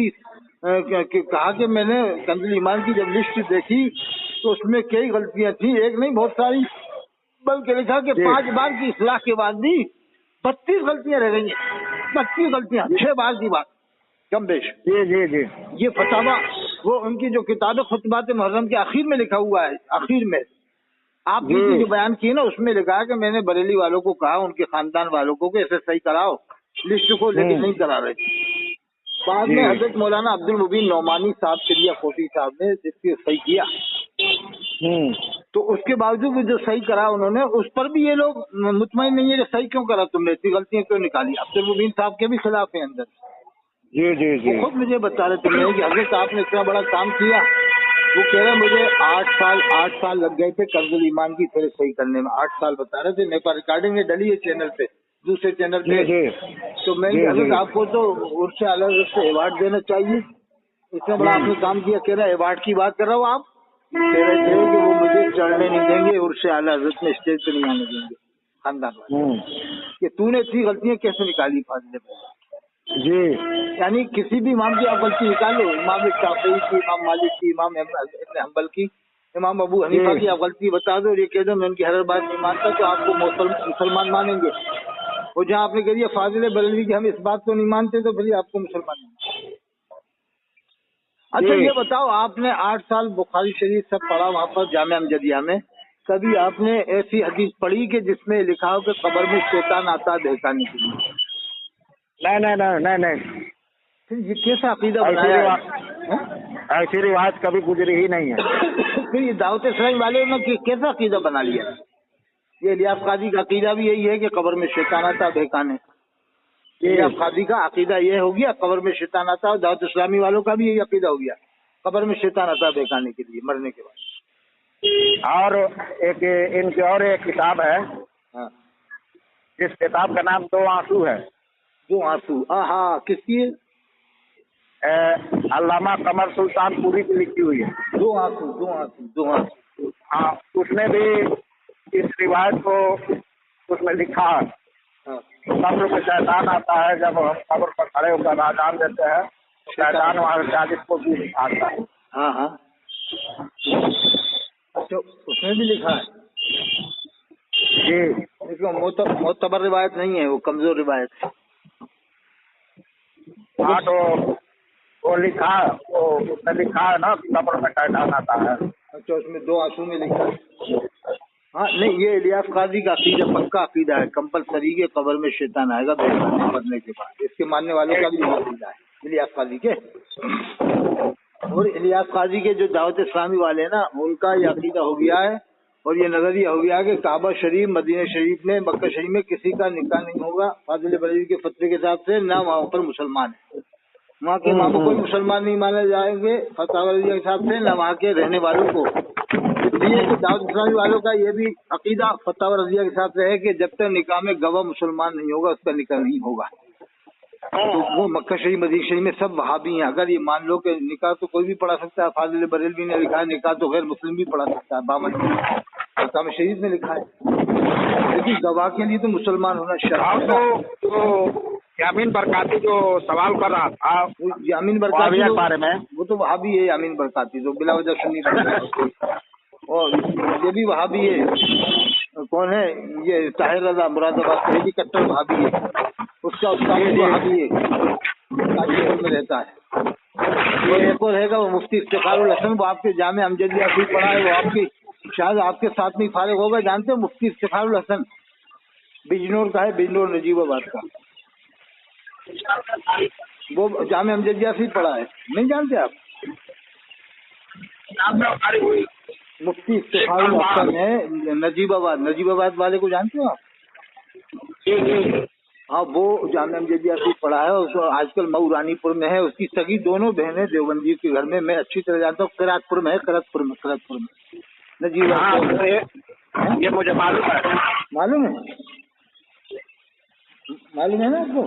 [SPEAKER 1] कहा कि मैंने कंज़ुल ईमान की जब लिस्ट देखी तो उसमें कई गलतियां थी, एक नहीं बहुत सारी, बल्कि लिखा कि 5 बार की इस्लाह के बाद भी 32 गलतियां रह गई हैं। 32 गलतियां 6 बार की बात कम बेश।
[SPEAKER 2] जी जी जी।
[SPEAKER 1] ये फतावा वो उनकी जो किताब खुतबात मुहर्रम के आखिर में लिखा हुआ है, आखिर में आप जो बयान किए ना उसमें लिखा है कि मैंने बरेली वालों को कहा, उनके खानदान वालों को, कि ऐसे सही कराओ लिस्ट को, लेकिन नहीं करा रहे। बाद में हजरत मौलाना अब्दुल मुबीन नौमानी साहब चिड़िया कोटी साहब ने जिसकी सही किया, तो उसके बावजूद भी जो सही करा उन्होंने, उस पर भी ये लोग मुतमईन नहीं है कि सही क्यों करा तुमने, इतनी गलतियां क्यों निकाली। अब्दुल मुबीन साहब के भी खिलाफ है अंदर।
[SPEAKER 2] जी जी जी।
[SPEAKER 1] खुद मुझे बता रहे थे कि हजरत आपने इतना बड़ा काम किया, वो कह रहे मुझे 8 साल लग गए थे कंज़ुल ईमान की फिर सही करने में। 8 साल बता रहे थे, मेरे पास रिकॉर्डिंग है डली है चैनल पे, दूसरे चैनल पे। तो मैं हजरत आपको तो उससे अलग से अवार्ड देना चाहिए, इतना बड़ा आपने काम किया, कह रहा है अवार्ड की बात कर रहा हूँ आप, कह रहे थे कि वो मुझे चढ़ने नहीं देंगे और से आला हज़रत में स्टेज पे नहीं आने देंगे खानदान वाले, कि तूने इतनी गलतियां कैसे निकाली फाजिल भाई
[SPEAKER 2] जी।
[SPEAKER 1] यानी किसी भी इमाम की आप गलती निकालो, इमाम शाफी की, इमाम मालिक की, इमाम इब्न हंबल की, इमाम अबू हनीफा की आप गलती बता दो और ये कह दो मैं उनकी हर बात नहीं मानता, तो आपको मुसलमान मानेंगे। और जहाँ आपने कह दिया फाजिल बरेलवी की हम इस बात को नहीं मानते, तो फिर आपको मुसलमान नहीं। अच्छा ये बताओ, आपने 8 साल बुखारी शरीफ सब पढ़ा वहाँ पर जामिया अमजदिया में, कभी आपने ऐसी हदीस पढ़ी कि जिसमें लिखा हो कि कब्र में शैतान आता है बहकाने के लिए?
[SPEAKER 2] नहीं।
[SPEAKER 1] फिर ये कैसा अकीदा बनाया है?
[SPEAKER 2] ऐसी रिवाज कभी गुजरी ही नहीं है।
[SPEAKER 1] फिर ये दावत इस्लामी वाले ने कैसा अकीदा बना लिया? ये इलियास काजी का अकीदा भी यही है कि कब्र में शैतान आता है बहकाने। इलियास काजी का अकीदा ये हो गया कब्र में शैतान आता है, दावत इस्लामी वालों का भी यही अकीदा हो गया कब्र में शैतान आता है बहकाने के लिए मरने के बाद।
[SPEAKER 2] और एक इनकी और एक किताब है,
[SPEAKER 1] हाँ,
[SPEAKER 2] जिस किताब का नाम 2 आंसू है।
[SPEAKER 1] 2 आंसू, हाँ किसकी है?
[SPEAKER 2] अल्लामा कमर सुल्तानपुरी की लिखी हुई है।
[SPEAKER 1] 2 आंसू।
[SPEAKER 2] हाँ, उसने भी इस रिवायत को उसमें लिखा है।
[SPEAKER 1] हाँ,
[SPEAKER 2] कब्र में शैतान आता है, जब हम कब्र पर खड़े होकर आजान देते हैं तो शैतान वहाँ से को भी आता है।
[SPEAKER 1] हाँ, तो उसमें भी लिखा है
[SPEAKER 2] जी।
[SPEAKER 1] लेकिन मोतबर रिवायत नहीं है, वो कमजोर रिवायत है।
[SPEAKER 2] हाँ, तो वो लिखा है, वो उसमें लिखा है ना कब्र में शैतान आता है।
[SPEAKER 1] अच्छा, उसमें 2 आंसू में लिखा है। हाँ नहीं, ये इलियास काजी का अकीदा पक्का अकीदा है, कंपलसरी के कब्र में शैतान आएगा मरने के बाद। इसके मानने वालों का भी अकीदा है इलियास काजी के। और इलियास काजी के जो दावत इस्लामी वाले ना, उनका ये अकीदा हो गया है और ये नजरिया हो गया कि काबा शरीफ, मदीना शरीफ में, मक्का शरीफ में किसी का निकाह नहीं होगा फाजिल बरेलवी के फतवे के हिसाब से, ना वहाँ पर मुसलमान है, वहाँ के इमामों कोई मुसलमान नहीं माने जाएंगे फतवा के हिसाब से, ना वहाँ के रहने वालों को। इसलिए कि दावत इस्लामी वालों का ये भी अकीदा फतवा रज़िया के हिसाब से है कि जब तक निकाह में गवाह मुसलमान नहीं होगा उसका निकाह नहीं होगा। तो वो मक्का शरीफ, मदीना शरीफ में सब वहाबी हैं। अगर ये मान लो कि निकाह तो कोई भी पढ़ा सकता है, फाजिल बरेलवी ने लिखा है निकाह तो गैर मुस्लिम भी पढ़ा सकता है, बामन मक्का में शरीफ में लिखा है, लेकिन गवाह के लिए तो मुसलमान होना शर्त है।
[SPEAKER 2] तो यामीन बरकाती जो सवाल कर रहा था,
[SPEAKER 1] यामीन बरकाती के
[SPEAKER 2] बारे में,
[SPEAKER 1] वो तो वहाबी है। यामीन बरकाती तो बिला वजह सुन्नी बनता है, और ये भी वहाबी है। कौन है ये? ताहिर रज़ा मुरादाबाद का, ये भी कट्टर वहाबी है। उसका उस्ताद भी वहाबी है, में रहता है। और एक और रहेगा वो मुफ्ती इफ्तिखारुल हसन, वो आपके जामिया अमजदिया से पढ़ा है, वो आपकी शायद आपके साथ में फारिग होगा, जानते हो मुफ्ती इफ्तिखारुल हसन? बिजनौर का है, बिजनौर नजीबाबाद का। वो जामिया अमजदिया से पढ़ा है, नहीं जानते आप? मुफ्ती इफ्तिखारुल हसन है, नजीबाबाद वाले को जानते हो आप? हाँ, वो जामिया अमजदिया से पढ़ा है, उसको आजकल मऊ रानीपुर में है। उसकी सगी दोनों बहनें देवबंदी के घर में, मैं अच्छी तरह जानता हूँ। किरातपुर में है, किरातपुर में नजीबाबाद।
[SPEAKER 2] ये मुझे मालूम है।
[SPEAKER 1] मालूम है ना आपको?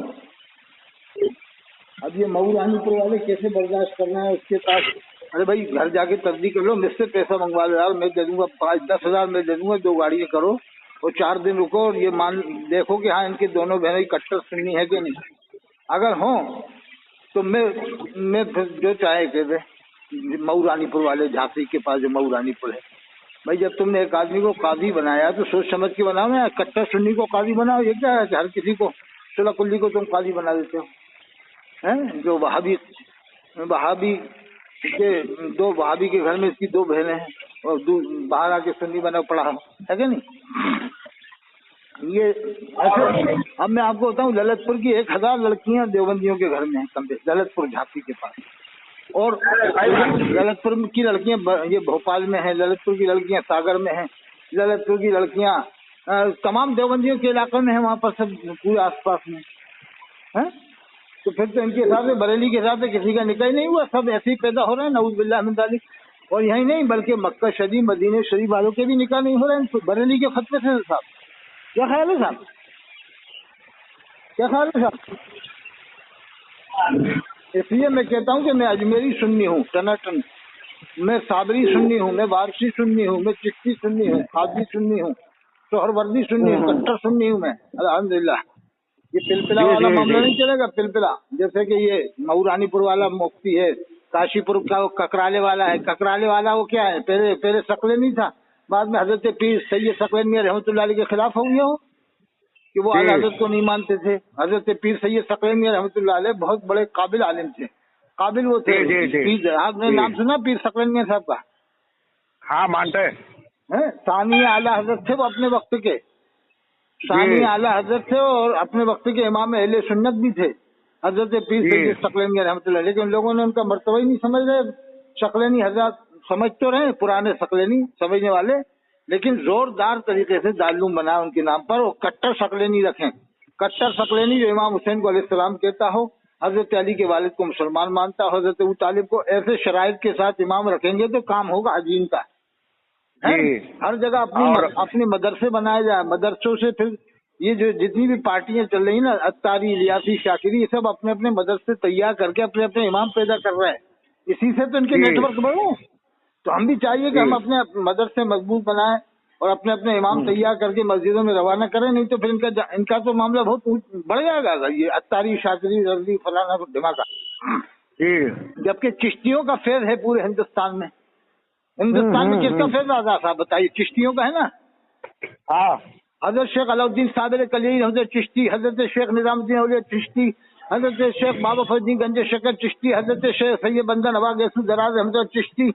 [SPEAKER 1] अब ये मऊ रानीपुर वाले कैसे बर्दाश्त करना है उसके पास? अरे भाई, घर जाके तस्दीक कर लो, मुझसे पैसा मंगवा लो यार, मैं दे दूंगा 5-10 हज़ार मैं दे दूंगा, 2 गाड़ियाँ करो और 4 दिन रुको और ये मान देखो कि हाँ इनकी दोनों बहनें कट्टर सुन्नी है कि नहीं। अगर हो तो मैं फिर जो चाहे कह दे। मऊ रानीपुर वाले, झांसी के पास जो मऊ रानीपुर है, भाई जब तुमने एक आदमी को काजी बनाया तो सोच समझ के बनाओ ना। कट्टर सुन्नी को काजी बनाओ, ये क्या है? हर किसी को, सुलह कुल्ली को तुम काजी बना देते हो, हैं? जो वहाबी के 2 वहाबी के घर में इसकी 2 बहनें हैं और बाहर आके सुन्नी बना पड़ा है कि नहीं? ये ऐसे। अब मैं आपको बताऊं, ललितपुर की 1000 लड़कियां देवबंदियों के घर में हैं, ललितपुर झांसी के पास। और ललितपुर की लड़कियां ये भोपाल में है, ललितपुर की लड़कियां सागर में है, ललितपुर की लड़कियां तमाम देवबंदियों के इलाकों में है, वहाँ पर सब पूरे आसपास में है। तो फिर तो इनके हिसाब से, बरेली के हिसाब से किसी का निकाह नहीं हुआ, सब ऐसे ही पैदा हो रहे हैं, नऊज़ बिल्लाह मिन ज़ालिक। और यही नहीं बल्कि मक्का शरीफ, मदीना शरीफ वालों के भी निकाह नहीं हो रहे हैं बरेली के फतवे से। साहब क्या ख्याल है साहब? क्या ख्याल है साहब? इसलिए मैं कहता हूँ कि मैं अजमेरी सुन्नी हूँ टनाटन, मैं साबरी सुन्नी हूँ, मैं वारसी सुन्नी हूँ, मैं चिश्ती सुन्नी हूँ, खादी सुन्नी हूँ, सोहरवर्दी सुन्नी हूँ, कट्टर सुन्नी हूँ मैं अल्हम्दुलिल्लाह। ये पिलपिला
[SPEAKER 2] जी
[SPEAKER 1] वाला
[SPEAKER 2] जी
[SPEAKER 1] मामला
[SPEAKER 2] जी
[SPEAKER 1] नहीं चलेगा। पिलपिला जैसे कि ये मऊरानीपुर वाला मुफ्ती है, काशीपुर का वो ककराले वाला है। ककराले वाला वो क्या है, पहले पहले सकले नहीं था, बाद में हजरत पीर सैयद सकलेन मियां रहमतुल्लाह अलैह के खिलाफ हो गया हो कि वो आला हजरत को नहीं मानते थे। हजरत पीर सैयद सकलेन मियां रहमतुल्लाह अलैह बहुत बड़े काबिल आलिम थे, काबिल वो थे।
[SPEAKER 2] जी जी
[SPEAKER 1] पीर आपने
[SPEAKER 2] जी।
[SPEAKER 1] नाम सुना पीर सकलेन मियां साहब का?
[SPEAKER 2] हाँ मानते हैं।
[SPEAKER 1] है सानिया आला हजरत थे वो अपने वक्त के, सानी
[SPEAKER 2] जी
[SPEAKER 1] आला हजरत थे और अपने वक्त के इमाम अहले सुन्नत भी थे हजरत पीर
[SPEAKER 2] जी
[SPEAKER 1] सैयद सकलेनी रहमतुल्लाह। लेकिन लोगों ने उनका मर्तबा ही नहीं समझ रहे। सकलेनी हजरत समझ तो रहे, पुराने सकलेनी समझने वाले, लेकिन जोरदार तरीके से दारूम बना उनके नाम पर। वो कट्टर सकलेनी रखें, कट्टर सकलेनी जो इमाम हुसैन को अलैहिस्सलाम कहता हो, हजरत अली के वालिद को मुसलमान मानता हो, हजरत अबू तालिब को, ऐसे शराइत के साथ इमाम रखेंगे तो काम होगा अजीम का। है
[SPEAKER 2] जी।
[SPEAKER 1] हर जगह
[SPEAKER 2] और
[SPEAKER 1] अपनी मदरसे बनाए जाए, मदरसों से फिर ये जो जितनी भी पार्टियां चल रही ना, अत्तारी, इलियासी, शाकिरी, ये सब अपने अपने मदरसे तैयार करके अपने अपने इमाम पैदा कर रहे हैं। इसी से तो इनके
[SPEAKER 2] जी
[SPEAKER 1] नेटवर्क बढ़े। तो हम भी चाहिए कि
[SPEAKER 2] जी
[SPEAKER 1] हम अपने मदरसे मजबूत बनाएं और अपने अपने इमाम तैयार करके मस्जिदों में रवाना करें, नहीं तो फिर इनका तो मामला बहुत बढ़ जाएगा। ये अत्तारी, शाकिरी, रजवी, फलाना धमाका।
[SPEAKER 2] जी।
[SPEAKER 1] जबकि चिश्तियों का फैज है पूरे हिंदुस्तान में। हिंदुस्तान में किसका फैज आजा साहब बताइए? चिश्तियों का है ना।
[SPEAKER 2] हाँ
[SPEAKER 1] हजरत शेख अलाउद्दीन साबिर कलील, हजरत चिश्ती, हजरत शेख निजामुद्दीन औलिया चिश्ती, हजरत शेख बाबा फरीदुद्दीन गंज शकर चिश्ती, हजरत शेख सैयद बंदा नवाब गैसुल दराज अहमद चिश्ती,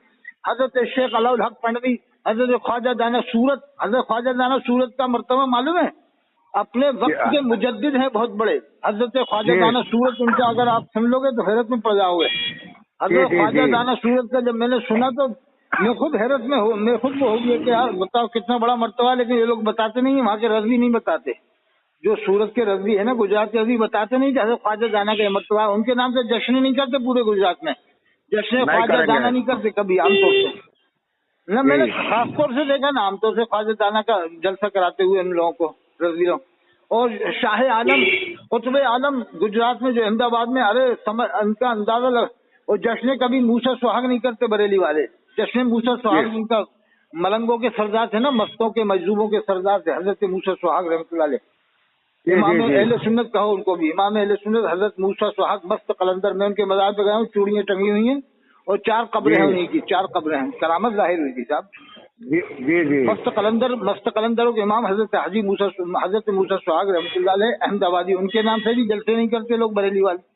[SPEAKER 1] हजरत शेख अलाउल हक पनवी, हजरत ख्वाजा दाना सूरत। हजरत ख्वाजा दाना सूरत का मर्तबा मालूम है? अपने वक्त के मुजद्दिद हैं बहुत बड़े हजरत ख्वाजा
[SPEAKER 2] जी
[SPEAKER 1] दाना सूरत। उनका अगर आप सुन लोगे तो हैरत में पड़ जाओगे।
[SPEAKER 2] जी
[SPEAKER 1] हजरत
[SPEAKER 2] जी
[SPEAKER 1] ख्वाजा
[SPEAKER 2] जी
[SPEAKER 1] दाना सूरत का जब मैंने सुना तो मैं खुद हैरत में हो, मैं खुद वो हो गया कि यार बताओ कितना बड़ा मर्तबा। लेकिन ये लोग बताते नहीं है, वहाँ के रजवी नहीं बताते। जो सूरत के रजवी है ना, गुजरात के रजवी बताते नहीं कि हजरत ख्वाजा दाना का मर्तबा। उनके नाम से जश्न नहीं करते पूरे गुजरात में, जश्न
[SPEAKER 2] नहीं
[SPEAKER 1] ख्वाजा
[SPEAKER 2] करेंगे।
[SPEAKER 1] दाना नहीं करते कभी आमतौर से ना। मैंने
[SPEAKER 2] जी
[SPEAKER 1] खासतौर से देखा ना, आमतौर से ख्वाजा दाना का जलसा कराते हुए उन लोगों को, रजवियों। और शाह आलम, कुतुब आलम गुजरात में जो अहमदाबाद में, अरे उनका अंदाजा लग। और जश्न कभी मूसा सुहाग नहीं करते बरेली वाले। जश्न मूसा
[SPEAKER 2] जी
[SPEAKER 1] सुहाग उनका मलंगों के सरदार थे ना, मस्तों के मजलूबों के सरदार थे हजरत मूसा सुहाग रहमतुल्लाह अलैह।
[SPEAKER 2] जी
[SPEAKER 1] इमाम
[SPEAKER 2] जी
[SPEAKER 1] अहले सुन्नत कहो उनको भी, इमाम अहले सुन्नत हजरत मूसा सुहाग मस्त कलंदर। मैं उनके मज़ार पे गया हूँ, चूड़ियाँ टंगी हुई हैं और 4 कब्रें हैं उन्हीं की, 4 कब्रें हैं। करामत जाहिर हुई थी साहब।
[SPEAKER 2] जी जी जी
[SPEAKER 1] मस्त कलंदरों के इमाम हजरत हाजी मूसा, हजरत मूसा सुहाग रहमतुल्लाह अलैह अहमदाबादी, उनके नाम से भी जलसे नहीं करते लोग बरेली वाले।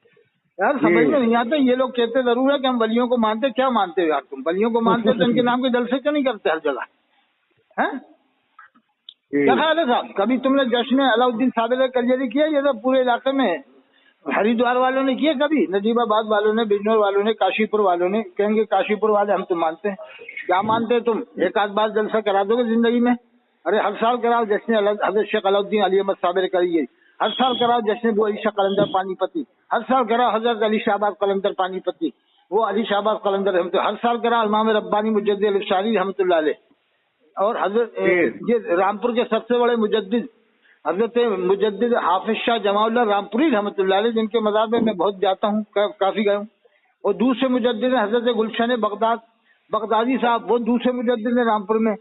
[SPEAKER 1] यार समझ में नहीं आता। ये लोग कहते जरूर है कि हम वलियों को मानते, क्या मानते हो यार तुम? वलियों को मानते हो तो इनके नाम के जलसे क्यों नहीं करते हर जगह? हैं क्या ख्याल है साहब? कभी तुमने जश्न अलाउद्दीन साबिर कलियरी किया? ये तो पूरे इलाके में हरिद्वार वालों ने किया, कभी नजीबाबाद वालों ने, बिजनौर वालों ने, काशीपुर वालों ने। कहेंगे काशीपुर वाले हम तो मानते हैं। क्या मानते हैं तुम? एक आध बार जलसा करा दोगे जिंदगी में? अरे हर साल कराओ जश्न हजरत शेख अलाउद्दीन अली अहमद साबिर कलियरी, हर साल कराओ जश्न वो अली शाह कलंदर पानीपति, हर साल कराओ हजरत अली शाहबाज कलंदर पानीपति, वो अली शाहबाज कलंदर रहमतुल्लाह, हर साल कराओ इमाम रब्बानी मुजद्दिद अल-अशआरी रहमतुल्लाह अलैह। और हजरत ये रामपुर के सबसे बड़े मुजद्दिद हजरत मुजद्दिद हाफिज शाह जमाउल्लाह रामपुरी रहमतुल्लाह अलैह, जिनके मज़ार में मैं बहुत जाता हूँ, काफी गया हूँ। और दूसरे मुजद्दिद हजरत गुलशन बगदादी साहब, वो दूसरे मुजद्दिद है रामपुर में।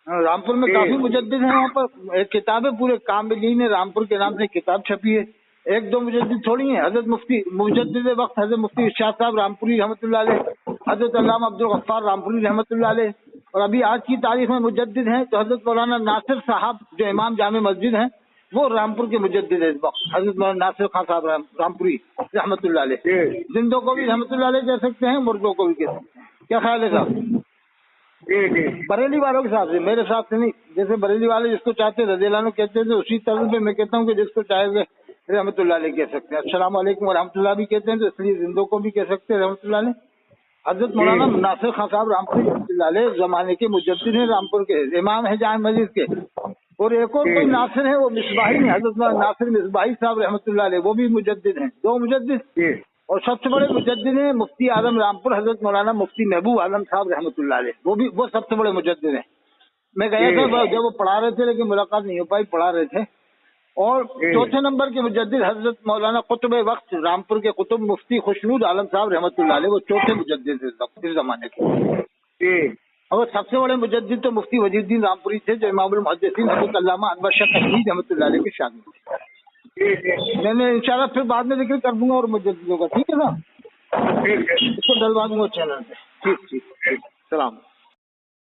[SPEAKER 1] रामपुर में काफी मुजद्दिद हैं। वहाँ पर एक किताब है पूरे कामिलीन रामपुर के नाम से किताब छपी है। एक दो मुजद्दिद थोड़ी है। हजरत मुफ्ती मुजद्दिद वक्त हजरत मुफ्ती इरशाद साहब रामपुरी रहमतुल्लाह अलैह, हजरत अल्लामा अब्दुल गफ्फार रामपुरी रहमतुल्लाह अलैह। और अभी आज की तारीख में मुजद्दिद हैं तो हजरत मौलाना नासिर साहब जो इमाम जामे मस्जिद हैं, वो रामपुर के मुजद्दिद है इस वक्त, हजरत मौलाना नासिर खान साहब रामपुरी रहमतुल्लाह अलैह। जिंदों को भी रहमतुल्लाह अलैह कह सकते हैं, मुर्दों को भी कह सकते हैं। क्या ख्याल है साहब? बरेली वालों के साथ से, मेरे साथ से नहीं। जैसे बरेली वाले जिसको चाहते रज़ियल्लाहु अन्हु कहते थे, उसी तरह पे मैं कहता हूँ कि जिसको चाहे रहमतुल्लाह अलैह कह सकते हैं। अस्सलाम वालेकुम व रहमतुल्लाह भी कहते हैं, तो इसलिए जिंदों को भी कह सकते हैं रहमतुल्लाह अलैह। हजरत मौलाना नासिर खान साहब रामपुरी रहमतुल्लाह अलैह जमाने के मुजद्दिद हैं, रामपुर के इमाम है जामे मस्जिद के। और एक और कोई नासिर है, वो मिसबाही है, हजरत नासिर मिसबाही साहब रहमतुल्लाह अलैह, वो भी मुजद्दिद हैं। 2 मुजद्दिद। और सबसे बड़े मुजद्दिद हैं मुफ्ती आजम रामपुर हजरत मौलाना मुफ्ती महबूब आलम साहब रहमतुल्लाह अलैह, वो सबसे बड़े मुजद्दिद हैं। मैं गया था जब वो पढ़ा रहे थे, लेकिन मुलाकात नहीं हो पाई, पढ़ा रहे थे। اور چوتھے نمبر کے مجدد حضرت مولانا قطب وقت رامپور کے قطب مفتی خوشنود عالم صاحب رحمۃ اللہ علیہ، وہ چوتھے مجدد اس زمانے کے۔ اور سب سے بڑے مجدد تو مفتی وجید الدین رامپوری تھے، جو امام المحدثین حضرت علامہ انور شاہ کشمیری رحمۃ اللہ علیہ کے شاگرد تھے۔ میں نے انشاءاللہ پھر بعد میں ذکر کر دوں گا اور مجددوں کا، ٹھیک ہے نا؟ اس کو ڈلوا دوں گا چینل پہ۔ ٹھیک، السلام۔